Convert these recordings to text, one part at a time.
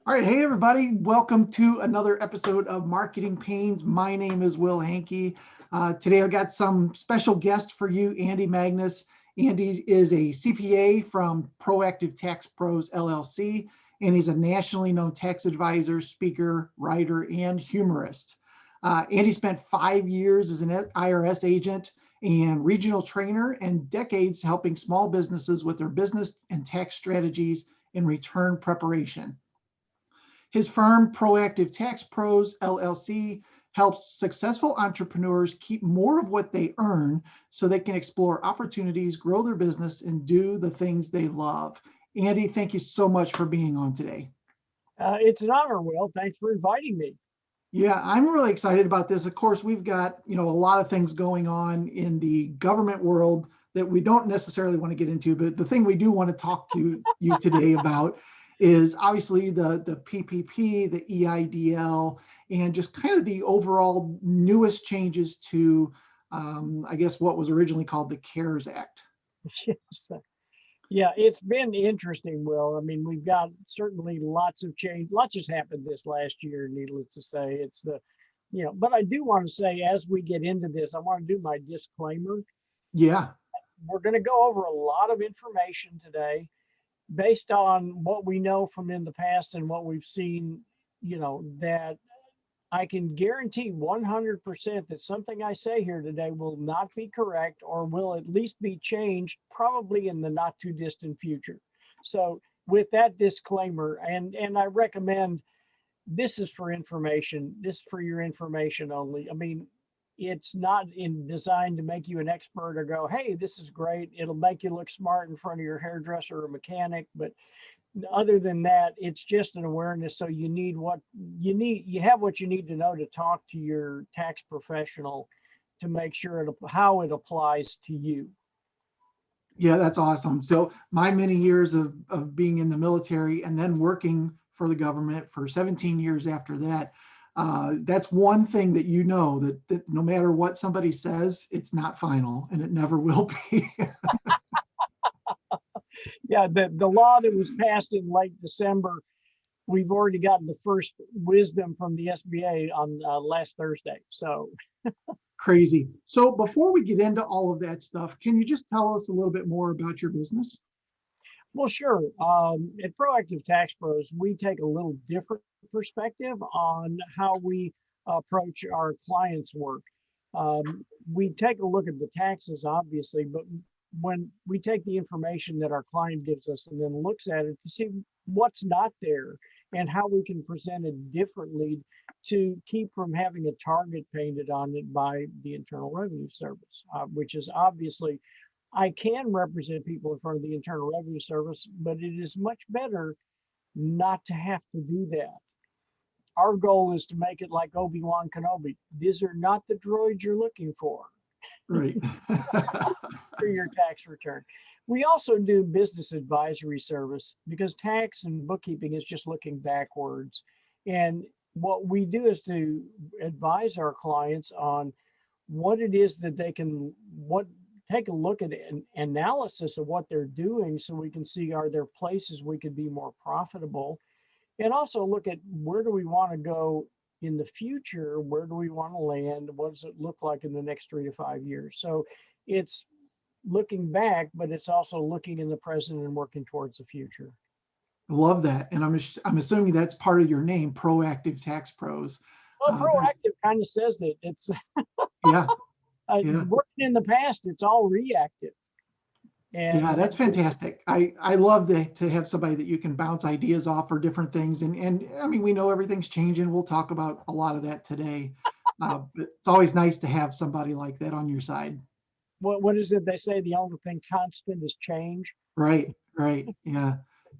All right, hey everybody, welcome to another episode of Marketing Pains. My name is Will Hankey. Today I've got some special guest for you, Andy Magnus. Andy is a CPA from Proactive Tax Pros LLC, and he's a nationally known tax advisor, speaker, writer, and humorist. Andy spent 5 years as an IRS agent and regional trainer and decades helping small businesses with their business and tax strategies and return preparation. His firm, Proactive Tax Pros LLC, helps successful entrepreneurs keep more of what they earn so they can explore opportunities, grow their business, and do the things they love. Andy, thank you so much for being on today. It's an honor, Will. Thanks for inviting me. Yeah, I'm really excited about this. Of course, we've got, a lot of things going on in the government world that we don't necessarily want to get into, but the thing we do want to talk to you today about is obviously the PPP, the EIDL, and just kind of the overall newest changes to, I guess, what was originally called the CARES Act. Yes. Yeah, it's been interesting, Will. I mean, we've got certainly lots of change. Lots has happened this last year, needless to say. But I do want to say, as we get into this, I want to do my disclaimer. Yeah, We're going to go over a lot of information today based on what we know from in the past and what we've seen, that I can guarantee 100% that something I say here today will not be correct or will at least be changed probably in the not too distant future. So with that disclaimer, and I recommend this is for information, this is for your information only. I mean, it's not designed to make you an expert or go, hey, this is great. It'll make you look smart in front of your hairdresser or mechanic, but other than that, it's just an awareness. So you have what you need to know to talk to your tax professional to make sure how it applies to you. yeah, that's awesome. So my many years of being in the military and then working for the government for 17 years after that, that's one thing that that no matter what somebody says, it's not final and it never will be. Yeah, the law that was passed in late December, we've already gotten the first wisdom from the SBA on last Thursday. So Crazy. So before we get into all of that stuff, can you just tell us a little bit more about your business? well, sure. At Proactive Tax Pros, we take a little different perspective on how we approach our clients' work. We take a look at the taxes, obviously, but when we take the information that our client gives us and then looks at it to see what's not there and how we can present it differently to keep from having a target painted on it by the Internal Revenue Service, which is obviously I can represent people in front of the Internal Revenue Service, but it is much better not to have to do that. Our goal is to make it like Obi-Wan Kenobi. These are not the droids you're looking for Right. for your tax return. We also do business advisory service because tax and bookkeeping is just looking backwards. And what we do is to advise our clients on what it is that they can what take a look at an analysis of what they're doing so we can see are there places we could be more profitable and also look at where do we want to go in the future, where do we want to land, what does it look like in the next 3 to 5 years. So it's looking back, but it's also looking in the present and working towards the future. Love that. And I'm assuming that's part of your name, Proactive Tax Pros. Well, proactive kind of says that it's Yeah, yeah. working in the past, it's all reactive. Yeah, And that's fantastic. I love to have somebody that you can bounce ideas off for different things. And I mean, we know everything's changing. We'll talk about a lot of that today. But it's always nice to have somebody like that on your side. what is it they say? The only thing constant is change. Right, right. Yeah,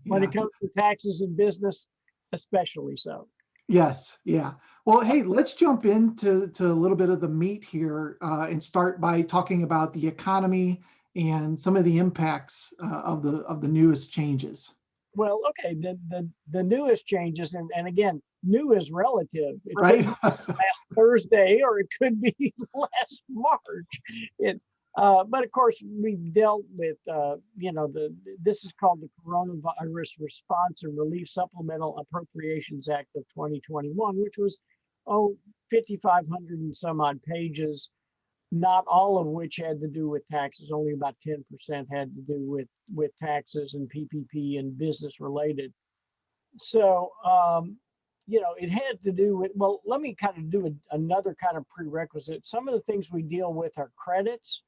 When yeah. it comes to taxes and business, especially so. Yes, yeah. Well, hey, let's jump into a little bit of the meat here and start by talking about the economy and some of the impacts of the newest changes. Well, okay, the newest changes, and again, new is relative. It could Right? be last Thursday or it could be last March. It But of course, we've dealt with, this is called the Coronavirus Response and Relief Supplemental Appropriations Act of 2021, which was, 5,500 and some odd pages, not all of which had to do with taxes. Only about 10% had to do with taxes and PPP and business related. So, it had to do with, well, let me kind of do another kind of prerequisite. Some of the things we deal with are credits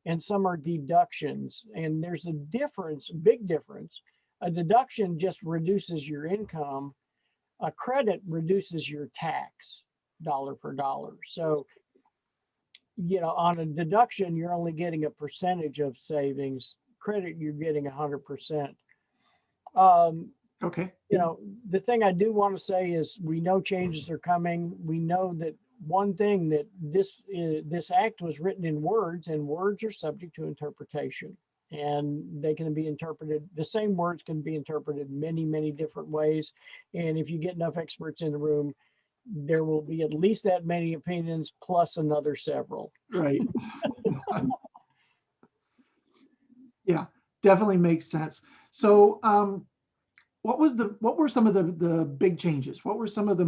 and some are deductions. And there's a difference, big difference. A deduction just reduces your income. A credit reduces your tax dollar for dollar. So, on a deduction, you're only getting a percentage of savings. Credit, you're getting 100%. Okay. The thing I do want to say is we know changes are coming. We know that one thing that this act was written in words, and words are subject to interpretation, and they can be interpreted. The same words can be interpreted many, many different ways. And if you get enough experts in the room, there will be at least that many opinions plus another several. Right. Yeah, definitely makes sense. So, what were some of the big changes? What were some of the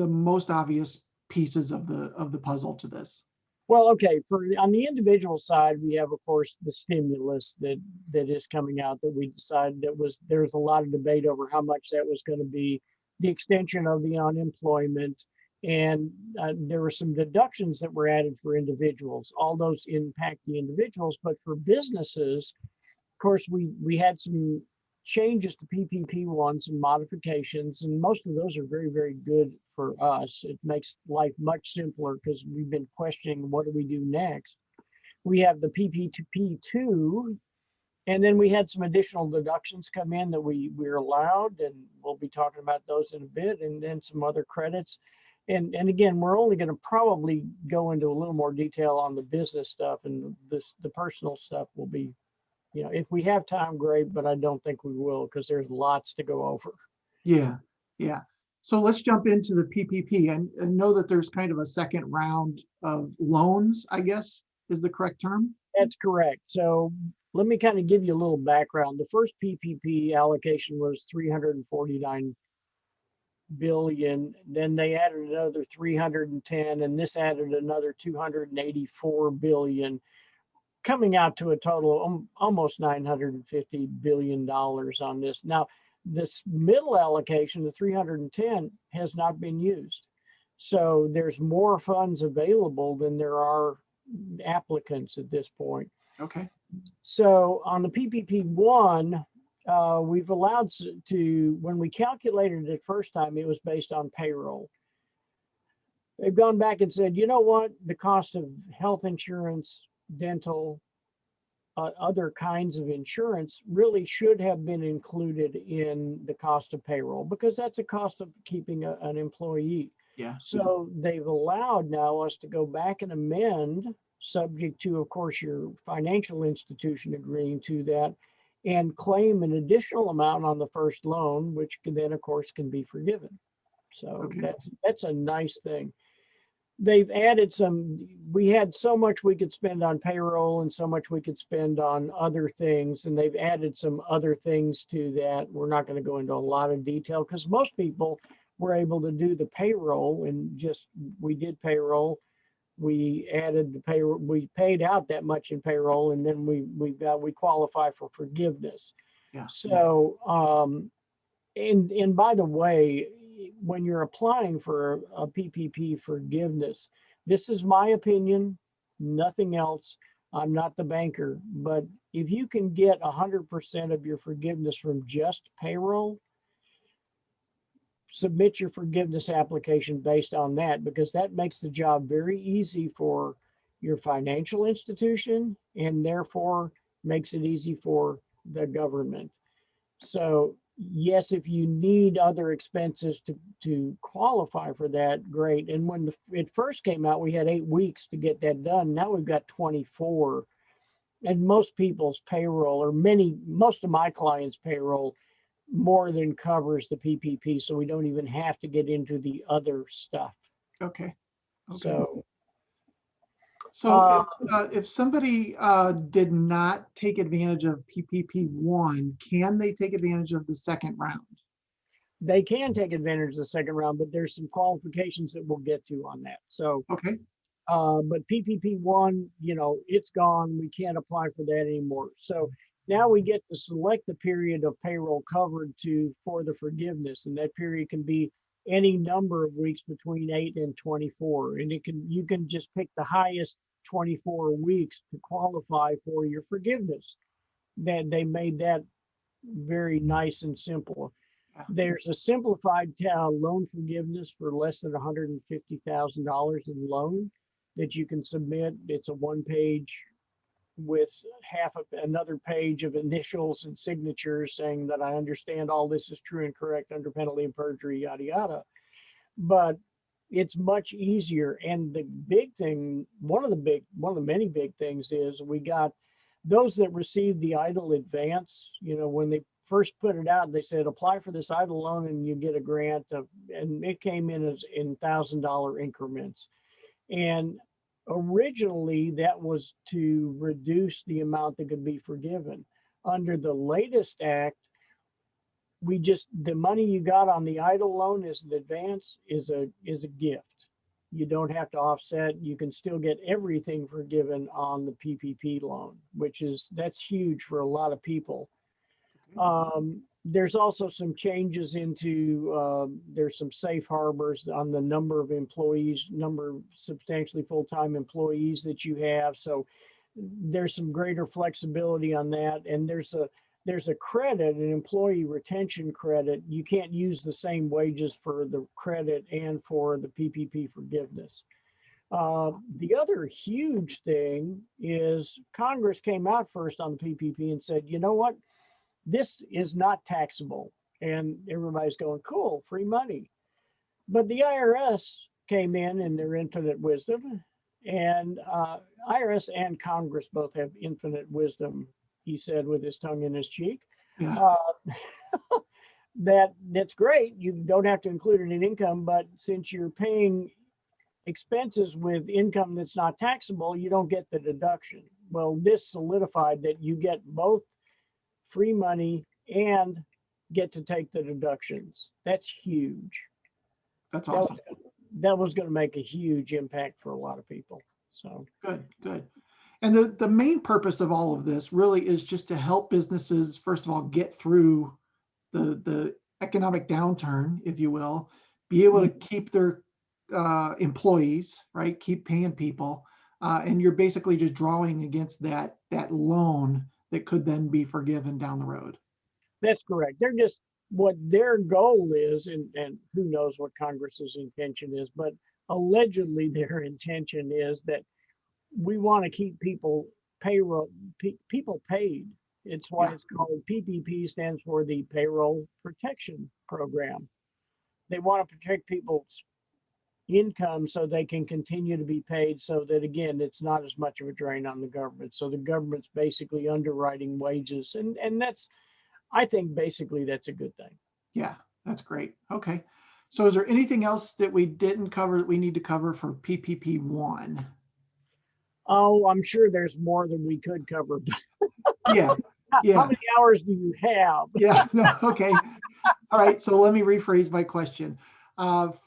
most obvious pieces of the puzzle to this? Well, okay, on the individual side, we have, of course, the stimulus that is coming out that we decided there's a lot of debate over how much that was going to be, the extension of the unemployment, and there were some deductions that were added for individuals. All those impact the individuals, but for businesses, of course, we had some changes to PPP1, some modifications, and most of those are very, very good for us. It makes life much simpler because we've been questioning what do we do next. We have the PPP2, and then we had some additional deductions come in that we're allowed, and we'll be talking about those in a bit, and then some other credits. And again, we're only going to probably go into a little more detail on the business stuff, and the personal stuff will be, if we have time, great, but I don't think we will because there's lots to go over. Yeah, yeah. So let's jump into the PPP. And know that there's kind of a second round of loans, I guess is the correct term. That's correct. So let me kind of give you a little background. The first PPP allocation was 349 billion. Then they added another 310, and this added another 284 billion, coming out to a total of almost $950 billion on this. Now, this middle allocation, the 310, has not been used. So there's more funds available than there are applicants at this point. Okay. So on the PPP1, we've allowed to, when we calculated it first time, it was based on payroll. They've gone back and said, you know what, the cost of health insurance, dental, other kinds of insurance really should have been included in the cost of payroll because that's a cost of keeping an employee. Yeah. So they've allowed now us to go back and amend, subject to, of course, your financial institution agreeing to that, and claim an additional amount on the first loan, which can then, of course, can be forgiven. So Okay. that's a nice thing. They've added we had so much we could spend on payroll and so much we could spend on other things, and they've added some other things to that. We're not going to go into a lot of detail because most people were able to do the payroll and we did payroll. We added the payroll, we paid out that much in payroll, and then we qualify for forgiveness. Yeah. So, and by the way, when you're applying for a PPP forgiveness, this is my opinion, nothing else. I'm not the banker, but if you can get 100% of your forgiveness from just payroll, submit your forgiveness application based on that, because that makes the job very easy for your financial institution and therefore makes it easy for the government. So yes, if you need other expenses to qualify for that, great. And when it first came out, we had 8 weeks to get that done. Now we've got 24. And most people's payroll, or most of my clients' payroll, more than covers the PPP. So we don't even have to get into the other stuff. Okay. So So if somebody did not take advantage of PPP one, can they take advantage of the second round? They can take advantage of the second round, but there's some qualifications that we'll get to on that. So, Okay, but PPP one, it's gone. We can't apply for that anymore. So now we get to select the period of payroll covered for the forgiveness, and that period can be any number of weeks between 8 and 24, and you can just pick the highest 24 weeks to qualify for your forgiveness. That they made that very nice and simple. yeah, There's a simplified loan forgiveness for less than $150,000 in loan that you can submit. It's a one page with half of another page of initials and signatures saying that I understand all this is true and correct under penalty of perjury, yada, yada. But it's much easier. And the big thing, one of the many big things is we got those that received the EIDL advance, when they first put it out, they said, apply for this EIDL loan and you get a grant and it came in as in $1,000 increments. And originally that was to reduce the amount that could be forgiven. Under the latest act, the money you got on the EIDL loan as an advance is a gift. You don't have to offset. You can still get everything forgiven on the PPP loan, that's huge for a lot of people. There's also some changes there's some safe harbors on the number of employees, number of substantially full-time employees that you have. So there's some greater flexibility on that. And there's a credit, an employee retention credit. You can't use the same wages for the credit and for the PPP forgiveness. The other huge thing is Congress came out first on the PPP and said, you know what? This is not taxable. And everybody's going, cool, free money. But the IRS came in their infinite wisdom, and IRS and Congress both have infinite wisdom, he said with his tongue in his cheek. yeah, That's great. You don't have to include it in income, but since you're paying expenses with income that's not taxable, you don't get the deduction. Well, this solidified that you get both free money and get to take the deductions. That's huge. that's awesome. That was going to make a huge impact for a lot of people. So Good, good. And the main purpose of all of this really is just to help businesses, first of all, get through the economic downturn, if you will, be able to keep their employees, right? Keep paying people. And you're basically just drawing against that loan that could then be forgiven down the road. that's correct. They're just what their goal is, and who knows what Congress's intention is, but allegedly their intention is that we want to keep people paid. It's why Yeah. it's called PPP, stands for the Payroll Protection Program. They want to protect people's income so they can continue to be paid, so that again it's not as much of a drain on the government. So the government's basically underwriting wages, and I think basically that's a good thing. Yeah, that's great. Okay. So is there anything else that we didn't cover that we need to cover for PPP one? Oh, I'm sure there's more than we could cover. Yeah. How Yeah. many hours do you have? Yeah. No, okay. All right. So let me rephrase my question.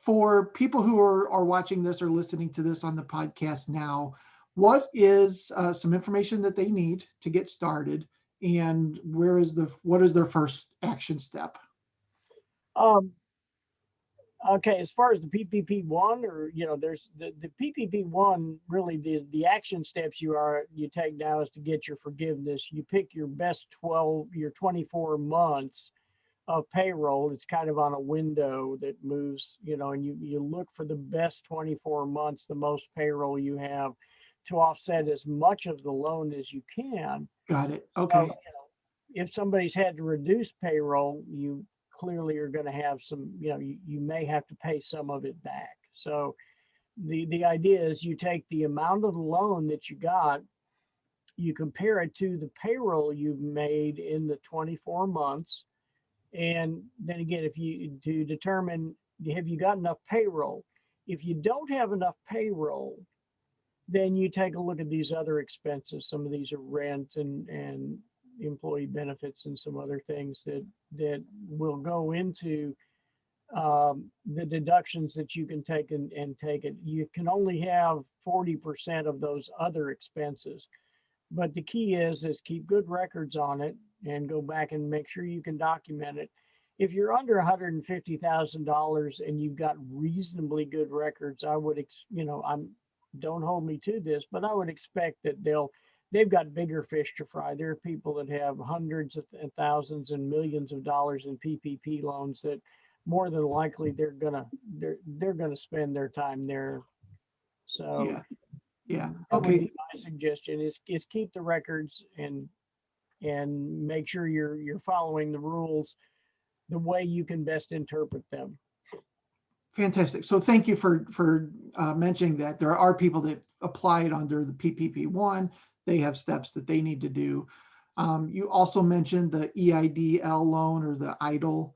For people who are watching this or listening to this on the podcast now, what is some information that they need to get started, and what is their first action step? Um, okay, as far as the PPP one, or there's the PPP one. Really, the action steps you take now is to get your forgiveness. You pick your best 24 months of payroll. It's kind of on a window that moves, and you look for the best 24 months, the most payroll you have, to offset as much of the loan as you can. Got it. Okay. If somebody's had to reduce payroll, you clearly are going to have some, you may have to pay some of it back. So the idea is you take the amount of the loan that you got, you compare it to the payroll you've made in the 24 months. And then again, to determine, have you got enough payroll? If you don't have enough payroll, then you take a look at these other expenses. Some of these are rent and employee benefits and some other things that will go into the deductions that you can take and take it. You can only have 40% of those other expenses. But the key is keep good records on it and go back and make sure you can document it. If you're under $150,000 and you've got reasonably good records, I would, don't hold me to this, but I would expect that they've got bigger fish to fry. There are people that have hundreds of thousands and millions of dollars in PPP loans that more than likely they're gonna spend their time there. So Yeah. that would Okay. be my suggestion is keep the records and make sure you're following the rules the way you can best interpret them. Fantastic. So thank you for mentioning that there are people that applied under the PPP one. They have steps that they need to do. You also mentioned the EIDL loan or the EIDL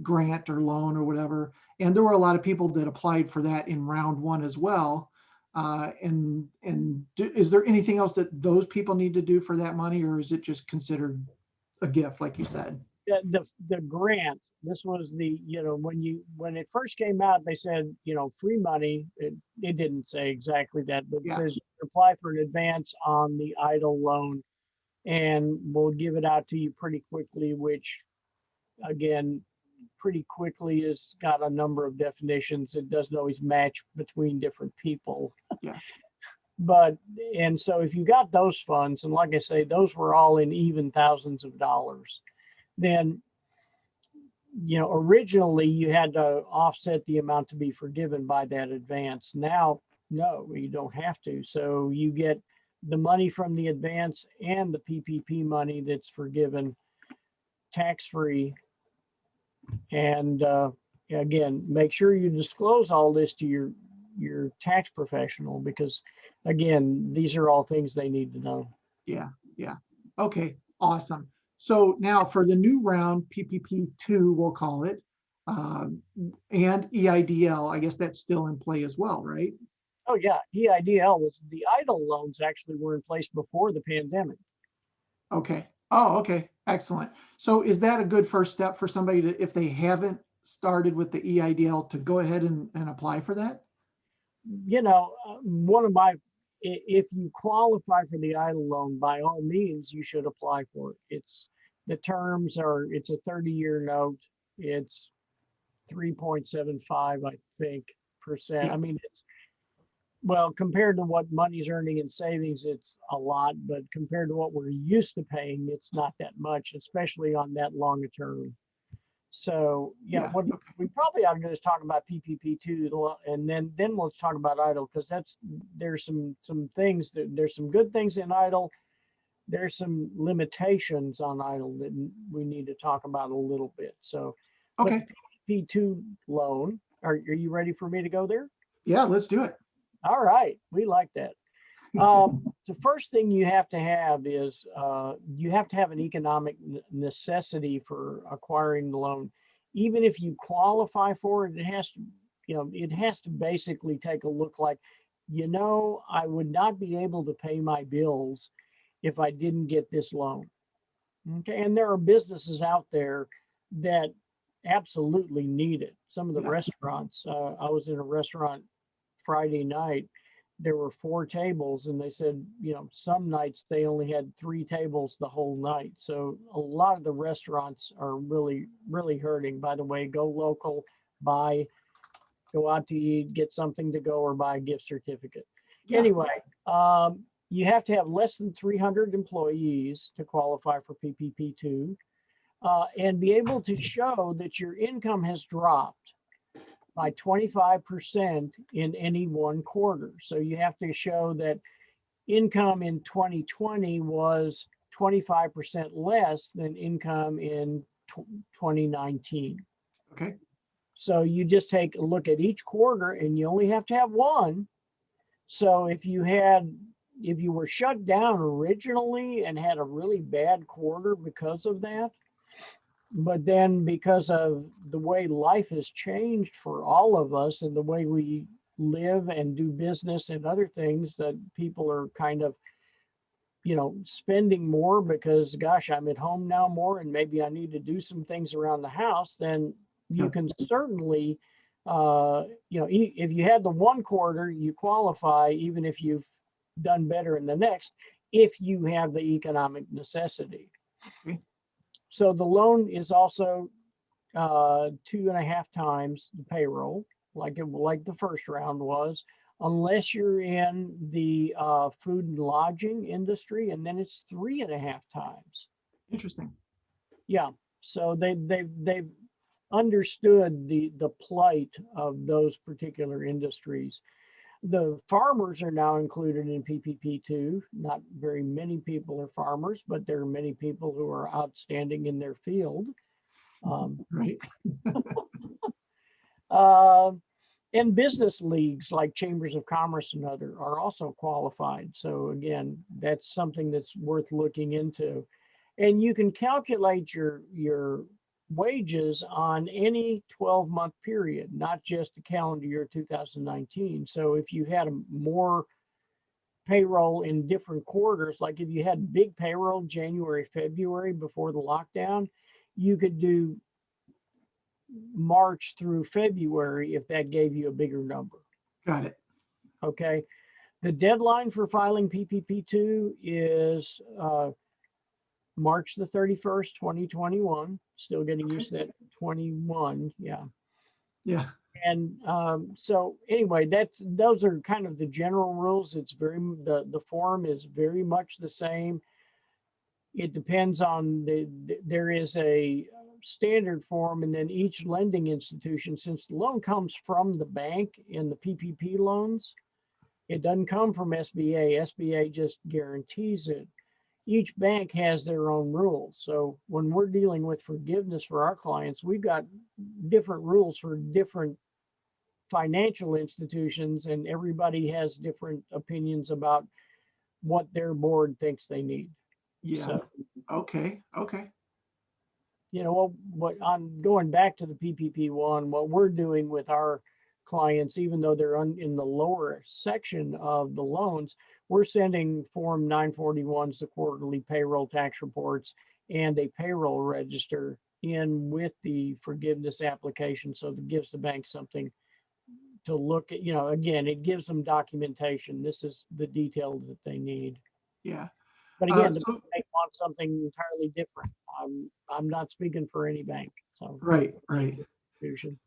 grant or loan or whatever. And there were a lot of people that applied for that in round one as well. Is there anything else that those people need to do for that money, or is it just considered a gift, like you said? The grant, this was when it first came out, they said, free money. It didn't say exactly that, but it says you can apply for an advance on the EIDL loan and we'll give it out to you pretty quickly, which again, pretty quickly has got a number of definitions. It doesn't always match between different people. Yeah. And so if you got those funds, and like I say, those were all in even thousands of dollars, then, originally you had to offset the amount to be forgiven by that advance. Now, no, you don't have to. So you get the money from the advance and the PPP money that's forgiven tax-free. And again, make sure you disclose all this to your tax professional, because again, these are all things they need to know. Yeah. Okay, awesome. So now for the new round, PPP 2, we'll call it, and EIDL, I guess that's still in play as well, right? Oh yeah, EIDL was the EIDL loans actually were in place before the pandemic. Okay. Oh, okay. Excellent. So is that a good first step for somebody to, if they haven't started with the EIDL, to go ahead and apply for that? If you qualify for the EIDL loan, by all means, you should apply for it. It's a 30-year note. It's 3.75, I think, percent. Yeah. I mean, compared to what money's earning in savings, it's a lot, but compared to what we're used to paying, it's not that much, especially on that longer term. So what we probably ought to do is talk about PPP 2, and then let's talk about EIDL, because there's some things there's some good things in EIDL. There's some limitations on EIDL that we need to talk about a little bit. So, okay, PPP 2 loan. Are you ready for me to go there? Yeah, let's do it. All right, we like that. The first thing you have to have is you have to have an economic necessity for acquiring the loan. Even if you qualify for it, it has to basically take a look like, I would not be able to pay my bills if I didn't get this loan. Okay, and there are businesses out there that absolutely need it. Some of the restaurants, I was in a restaurant Friday night. There were 4 tables, and they said, some nights they only had 3 tables the whole night. So a lot of the restaurants are really, really hurting. By the way, go local, go out to eat, get something to go, or buy a gift certificate. Yeah. Anyway, you have to have less than 300 employees to qualify for PPP 2, and be able to show that your income has dropped by 25% in any one quarter. So you have to show that income in 2020 was 25% less than income in 2019. Okay. So you just take a look at each quarter, and you only have to have one. So if you were shut down originally and had a really bad quarter because of that, but then because of the way life has changed for all of us and the way we live and do business and other things, that people are kind of, spending more because, gosh, I'm at home now more and maybe I need to do some things around the house, then you Yeah. can certainly, if you had the one quarter, you qualify even if you've done better in the next, if you have the economic necessity. Okay. So the loan is also 2.5 times the payroll, like the first round was, unless you're in the food and lodging industry, and then it's 3.5 times. Interesting. Yeah. So they've understood the plight of those particular industries. The farmers are now included in PPP too. Not very many people are farmers, but there are many people who are outstanding in their field. Right. And business leagues like chambers of commerce and other are also qualified. So again, that's something that's worth looking into. And you can calculate your wages on any 12-month period, not just the calendar year 2019. So if you had more payroll in different quarters, like if you had big payroll January, February before the lockdown, you could do March through February if that gave you a bigger number. Got it. Okay. The deadline for filing PPP2 is March the 31st, 2021. Still getting used to that 21. Yeah. Yeah. And so anyway, those are kind of the general rules. It's the form is very much the same. It depends on there is a standard form, and then each lending institution, since the loan comes from the bank in the PPP loans, it doesn't come from SBA. SBA just guarantees it. Each bank has their own rules. So when we're dealing with forgiveness for our clients, we've got different rules for different financial institutions, and everybody has different opinions about what their board thinks they need. Yeah. So, Okay. what I'm going back to the PPP one, what we're doing with our clients, even though they're in the lower section of the loans, we're sending Form 941s, the quarterly payroll tax reports, and a payroll register in with the forgiveness application. So that gives the bank something to look at. Again, it gives them documentation. This is the detail that they need. Yeah. But again, the So bank wants something entirely different. I'm not speaking for any bank. So right. institution.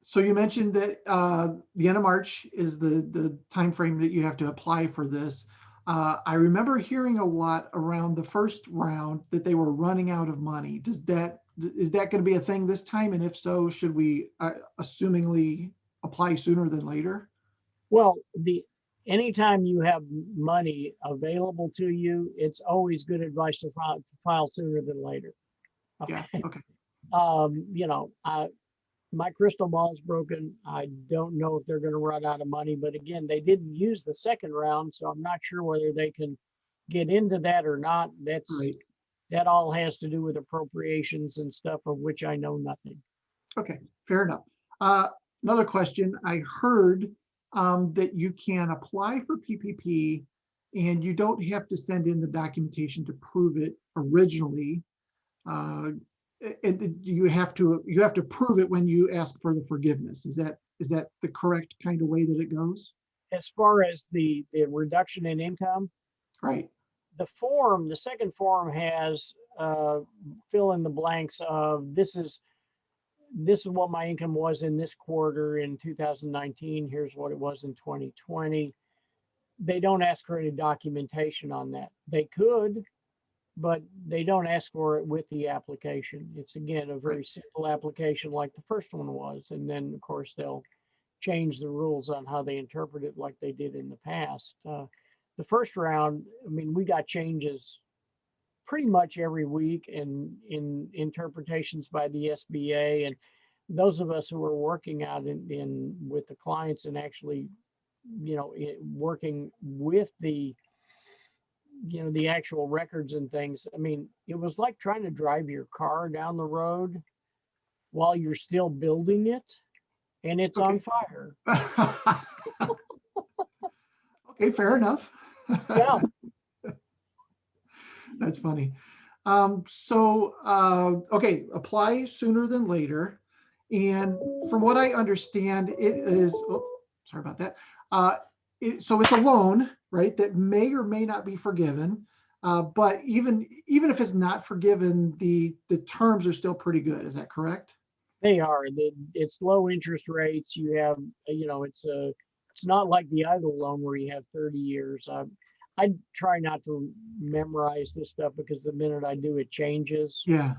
So you mentioned that the end of March is the time frame that you have to apply for this. I remember hearing a lot around the first round that they were running out of money. Is that going to be a thing this time? And if so, should we assumingly apply sooner than later? Well, anytime you have money available to you, it's always good advice to file sooner than later. Okay. Yeah. Okay. My crystal ball's broken. I don't know if they're going to run out of money, but again, they didn't use the second round, so I'm not sure whether they can get into that or not. Right. That all has to do with appropriations and stuff of which I know nothing. Okay. Fair enough. Another question. I heard that you can apply for PPP and you don't have to send in the documentation to prove it originally. And you have to prove it when you ask for the forgiveness. Is that the correct kind of way that it goes? As far as the reduction in income, right? The second form has fill in the blanks of this is what my income was in this quarter in 2019. Here's what it was in 2020. They don't ask for any documentation on that. They could, but they don't ask for it with the application. It's again a very simple application like the first one was. And then of course they'll change the rules on how they interpret it like they did in the past. The first round, I mean, we got changes pretty much every week in interpretations by the SBA, and those of us who are working out in with the clients and actually, working with the actual records and things. I mean, it was like trying to drive your car down the road while you're still building it. and it's Okay. on fire. Okay, fair enough. Yeah. That's funny. Okay, apply sooner than later. And from what I understand, it is, oh, sorry about that. So it's a loan, right, that may or may not be forgiven. But even if it's not forgiven, the terms are still pretty good. Is that correct? They are. It's low interest rates. You have, it's not like the idle loan where you have 30 years. I try not to memorize this stuff because the minute I do, it changes. Yeah.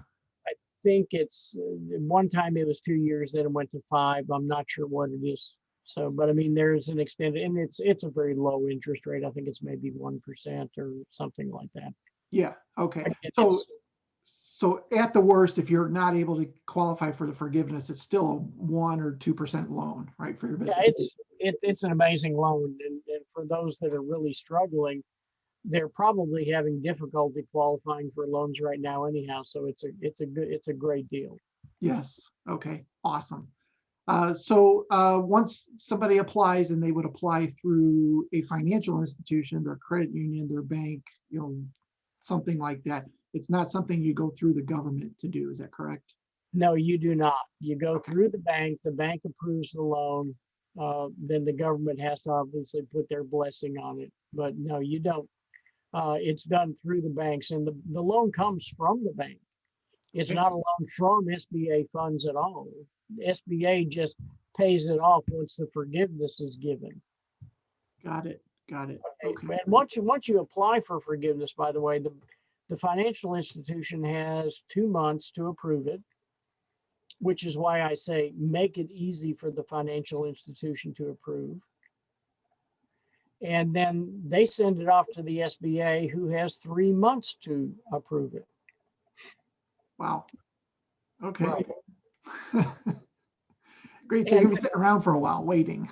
I think it's one time it was 2 years, then it went to 5. I'm not sure what it is. So, but I mean, there's an extended, and it's a very low interest rate. I think it's maybe 1% or something like that. Yeah. Okay. Again, So at the worst, if you're not able to qualify for the forgiveness, it's still a 1 or 2% loan, right, for your yeah, business? it's an amazing loan, and for those that are really struggling, they're probably having difficulty qualifying for loans right now anyhow. So it's a great deal. Yes. Okay. Awesome. Once somebody applies and they would apply through a financial institution, their credit union, their bank, something like that, it's not something you go through the government to do. Is that correct? No, you do not. You go Okay. through the bank approves the loan, then the government has to obviously put their blessing on it. But no, you don't. It's done through the banks, and the loan comes from the bank. It's Okay. not a loan from SBA funds at all. SBA just pays it off once the forgiveness is given. Got it. Got it. Okay. And once you apply for forgiveness, by the way, the financial institution has 2 months to approve it, which is why I say make it easy for the financial institution to approve. And then they send it off to the SBA, who has 3 months to approve it. Wow. Okay. Right. Great. So And you're gonna be sitting around for a while waiting.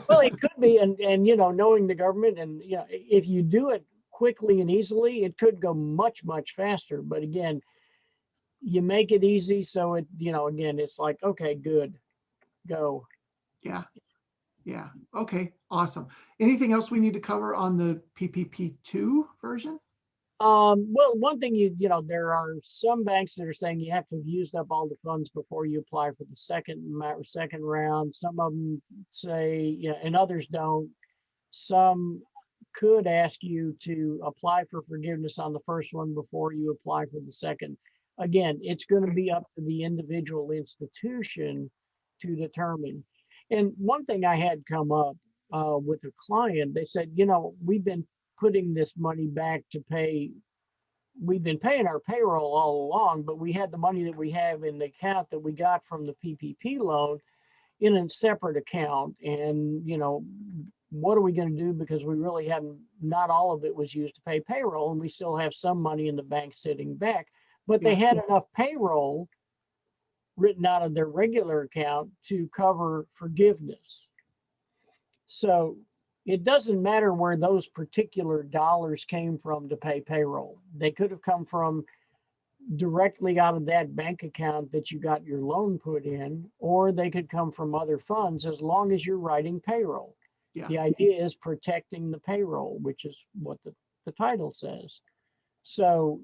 well, it could be, and knowing the government, and if you do it quickly and easily, it could go much, much faster. But again, you make it easy, so again, it's like, okay, good, go. Yeah. Yeah. Okay. Awesome. Anything else we need to cover on the PPP2 version? Well, one thing there are some banks that are saying you have to have used up all the funds before you apply for the second round. Some of them say, yeah, and others don't. Some could ask you to apply for forgiveness on the first one before you apply for the second. Again, it's going to be up to the individual institution to determine. And one thing I had come up with a client, they said, we've been putting this money back to pay. We've been paying our payroll all along, but we had the money that we have in the account that we got from the PPP loan in a separate account. And, what are we going to do? Because we really haven't, not all of it was used to pay payroll, and we still have some money in the bank sitting back. But they Yeah. had enough payroll written out of their regular account to cover forgiveness. So it doesn't matter where those particular dollars came from to pay payroll. They could have come from directly out of that bank account that you got your loan put in, or they could come from other funds, as long as you're writing payroll. Yeah. The idea is protecting the payroll, which is what the title says. So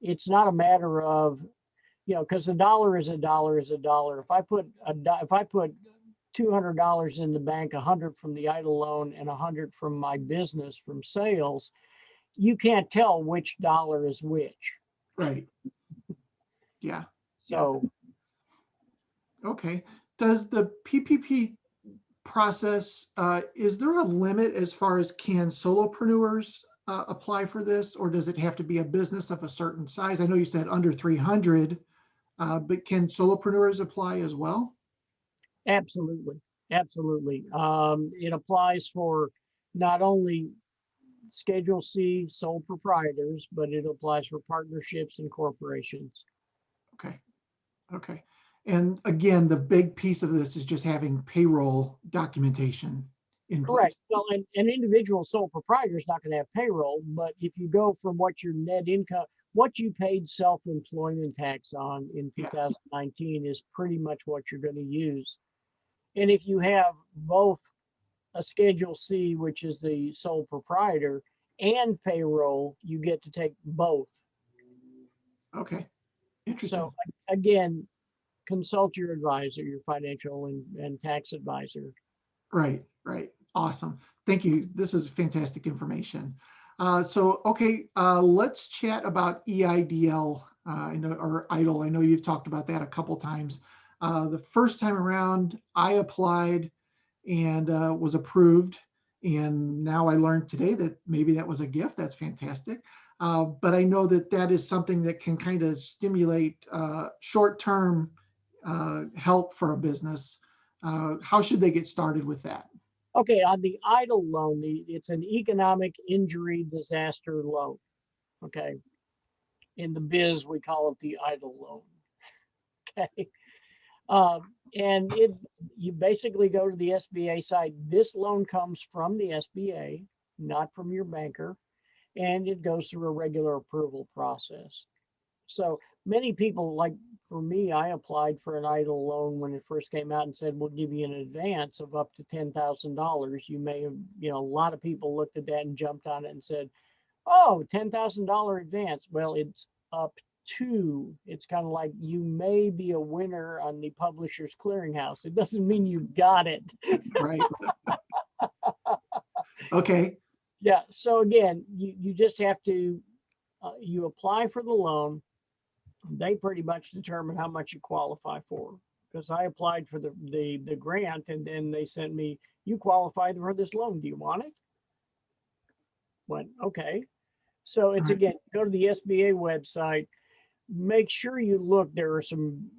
it's not a matter of, because a dollar is a dollar is a dollar. If I put $200 in the bank, 100 from the idle loan and 100 from my business from sales, you can't tell which dollar is which. Right. Yeah. So, Okay. Does the PPP process, is there a limit as far as can solopreneurs apply for this, or does it have to be a business of a certain size? I know you said under 300, but can solopreneurs apply as well? absolutely, absolutely. It applies for not only Schedule C sole proprietors, but it applies for partnerships and corporations. Okay. Okay. And again, the big piece of this is just having payroll documentation in place. Correct. Well, an individual sole proprietor is not going to have payroll, but if you go from what your net income, what you paid self-employment tax on in Yeah. 2019 is pretty much what you're going to use And if you have both a Schedule C, which is the sole proprietor, and payroll, you get to take both. Okay, So interesting. again, consult your advisor, your financial and tax advisor. Right, right. Awesome. Thank you. This is fantastic information. Okay, let's chat about EIDL, or EIDL. I know you've talked about that a couple times. The first time around, I applied and was approved. And now I learned today that maybe that was a gift. That's fantastic. But I know that that is something that can kind of stimulate short-term help for a business. How should they get started with that? Okay, on the EIDL loan, it's an economic injury disaster loan. Okay. In the biz, we call it the EIDL loan. Okay. And you basically go to the SBA site. This loan comes from the SBA, not from your banker, and it goes through a regular approval process. So many people, like for me, I applied for an EIDL loan when it first came out and said, we'll give you an advance of up to $10,000. You may have, a lot of people looked at that and jumped on it and said, oh, $10,000 advance. Well, it's up to, it's kind of like you may be a winner on the Publishers Clearinghouse. It doesn't mean you got it. Right. Okay. Yeah. So again, you just have to, you apply for the loan. They pretty much determine how much you qualify for. Because I applied for the grant and then they sent me, you qualified for this loan. Do you want it? Went, okay. So it's All right. again, go to the SBA website, make sure you look, there are some,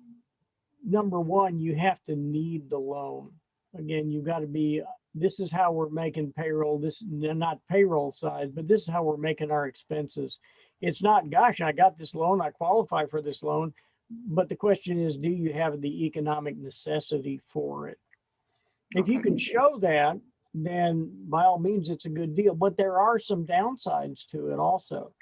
number one, you have to need the loan. Again, you got to be, this is how we're making payroll, this not payroll size, but this is how we're making our expenses. It's not, gosh, I got this loan, I qualify for this loan. But the question is, do you have the economic necessity for it? If you Okay. can show that, then by all means, it's a good deal. But there are some downsides to it also.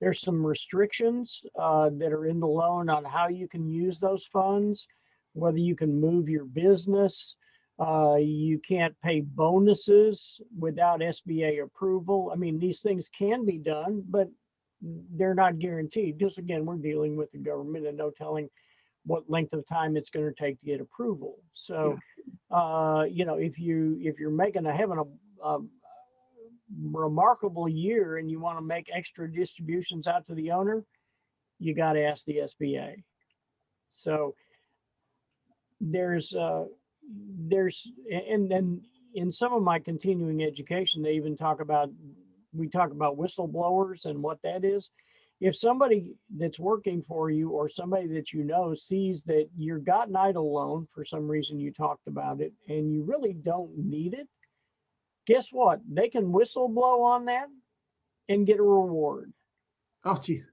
There's some restrictions that are in the loan on how you can use those funds, whether you can move your business. You can't pay bonuses without SBA approval. I mean, these things can be done, but they're not guaranteed. Just again, we're dealing with the government and no telling what length of time it's going to take to get approval. So, if you're making having a remarkable year and you want to make extra distributions out to the owner, you got to ask the SBA. So there's and then in some of my continuing education, they even we talk about whistleblowers and what that is. If somebody that's working for you or somebody that you know sees that you've got an EIDL loan for some reason, you talked about it, and you really don't need it, guess what? They can whistleblow on that and get a reward. Oh, geez.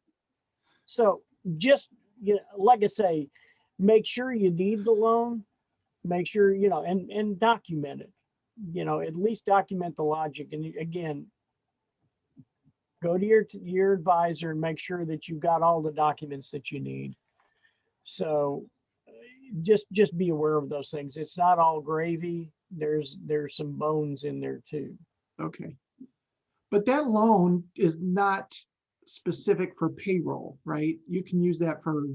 So just, like I say, make sure you need the loan, make sure, and document it, at least document the logic. And again, go to your advisor and make sure that you've got all the documents that you need. So just be aware of those things. It's not all gravy. There's some bones in there too. Okay. But that loan is not specific for payroll, right? You can use that for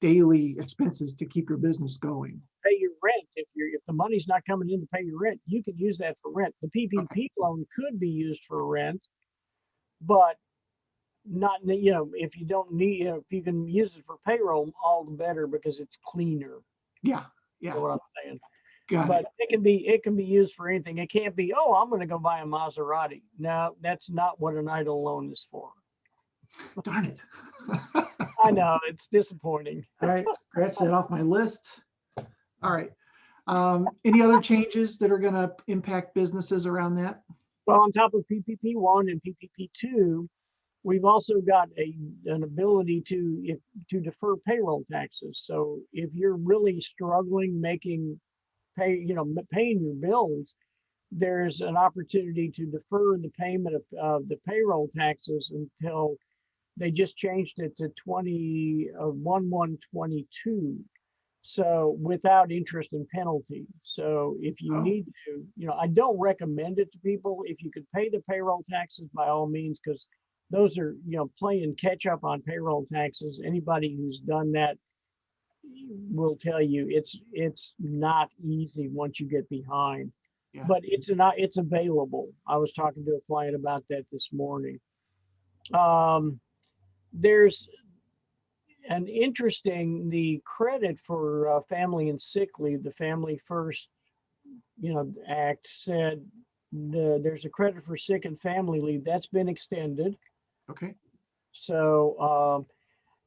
daily expenses to keep your business going. Pay your rent. If the money's not coming in to pay your rent, you can use that for rent. The PPP Okay. loan could be used for rent, but not, if you don't need, if you can use it for payroll, all the better because it's cleaner. Yeah. You Yeah. know what I'm saying? Got But it. it can be used for anything. It can't be, oh, I'm going to go buy a Maserati. No, that's not what an EIDL loan is for. Darn it. I know, it's disappointing. All right. Scratch that off my list. All right. Any other changes that are going to impact businesses around that? Well, on top of PPP 1 and PPP 2, we've also got an ability to defer payroll taxes. So if you're really struggling paying your bills, there's an opportunity to defer the payment of the payroll taxes until they just changed it to 1/1/22. So without interest and penalty. So if you Oh, need to, I don't recommend it to people. If you could pay the payroll taxes, by all means, because those are, playing catch up on payroll taxes. Anybody who's done that will tell you it's not easy once you get behind, yeah. but it's available. I was talking to a client about that this morning. There's the credit for family and sick leave, the Family First, Act said there's a credit for sick and family leave that's been extended. Okay. So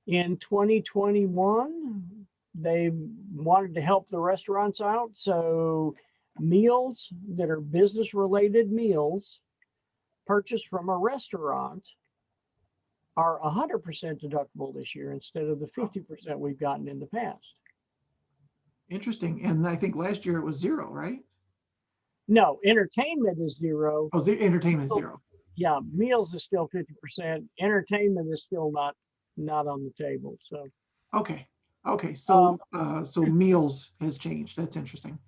in 2021, they wanted to help the restaurants out. So meals that are business related meals purchased from a restaurant are 100% deductible this year instead of the 50% we've gotten in the past. Interesting. And I think last year it was 0, right? No, entertainment is 0. Oh, the entertainment is 0. Yeah, meals is still 50%. Entertainment is still not on the table. So Okay. Okay. So so meals has changed. That's interesting.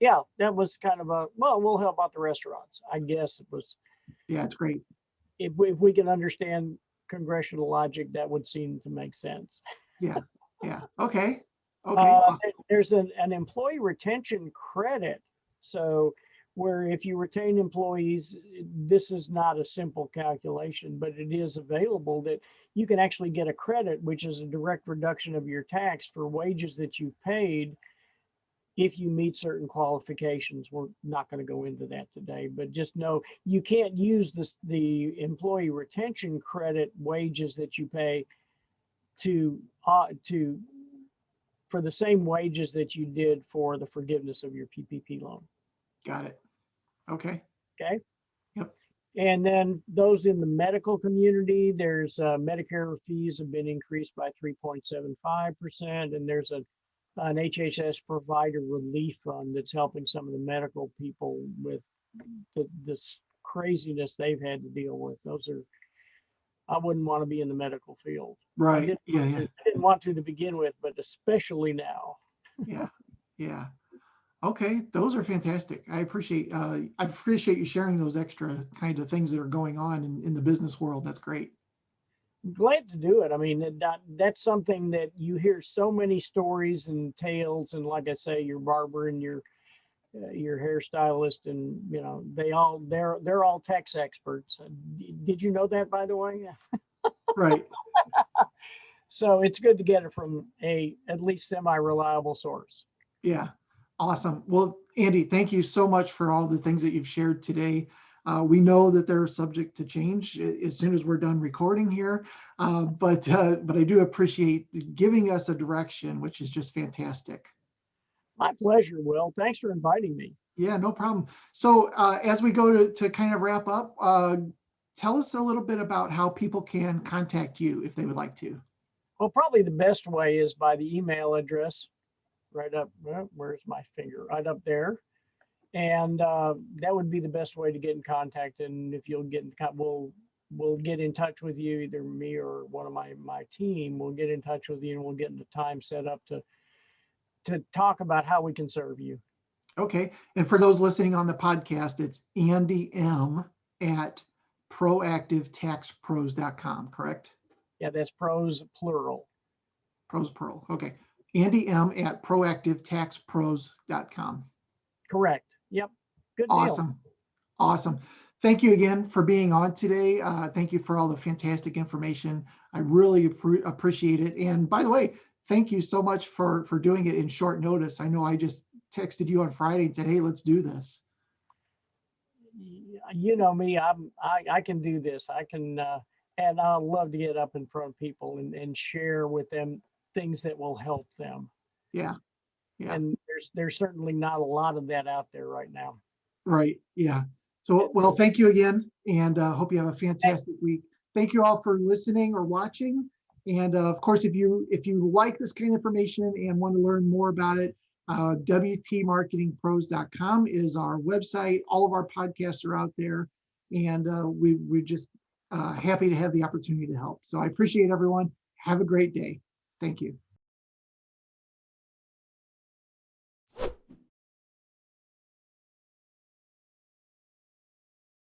yeah, that was kind of we'll help out the restaurants. I guess it was. Yeah, it's great. If we can understand congressional logic, that would seem to make sense. Yeah. Yeah. Okay. Okay. Awesome. There's an employee retention credit. So where if you retain employees, this is not a simple calculation, but it is available that you can actually get a credit, which is a direct reduction of your tax for wages that you paid if you meet certain qualifications. We're not going to go into that today, but just know you can't use the employee retention credit wages that you pay for the same wages that you did for the forgiveness of your PPP loan. Got it. Okay. Okay. Yep. And then those in the medical community, there's Medicare fees have been increased by 3.75%, and there's an HHS provider relief fund that's helping some of the medical people with this craziness they've had to deal with. I wouldn't want to be in the medical field. Right. Yeah. I didn't want to begin with, but especially now. Yeah. Yeah. Okay. Those are fantastic. I appreciate you sharing those extra kind of things that are going on in the business world. That's great. Glad to do it. I mean, that's something that you hear so many stories and tales, and like I say, your barber and your hairstylist, and they're all tax experts. Did you know that, by the way? Right. So it's good to get it from at least semi-reliable source. Yeah. Awesome. Well, Andy, thank you so much for all the things that you've shared today. We know that they're subject to change as soon as we're done recording here, but I do appreciate giving us a direction, which is just fantastic. My pleasure, Will. Thanks for inviting me. Yeah, no problem. So as we go to kind of wrap up, tell us a little bit about how people can contact you if they would like to. Well, probably the best way is by the email address right up. Where's my finger? Right up there. And that would be the best way to get in contact. And if you'll get in contact, we'll get in touch with you, either me or one of my team will get in touch with you, and we'll get the time set up to talk about how we can serve you. Okay. And for those listening on the podcast, it's Andy M at proactivetaxpros.com, correct? Yeah, that's pros plural. Pros plural. Okay. Andy M at proactivetaxpros.com. Correct. Yep. Good deal. Awesome. Awesome. Thank you again for being on today. Thank you for all the fantastic information. I really appreciate it. And by the way, thank you so much for doing it in short notice. I know I just texted you on Friday and said, hey, let's do this. You know me, I can do this. I can, and I love to get up in front of people and share with them things that will help them. Yeah. Yeah. And there's certainly not a lot of that out there right now. Right. Yeah. So, well, thank you again, and hope you have a fantastic week. Thank you all for listening or watching. And of course, if you like this kind of information and want to learn more about it, WTMarketingPros.com is our website. All of our podcasts are out there, and we're just happy to have the opportunity to help. So I appreciate everyone. Have a great day. Thank you.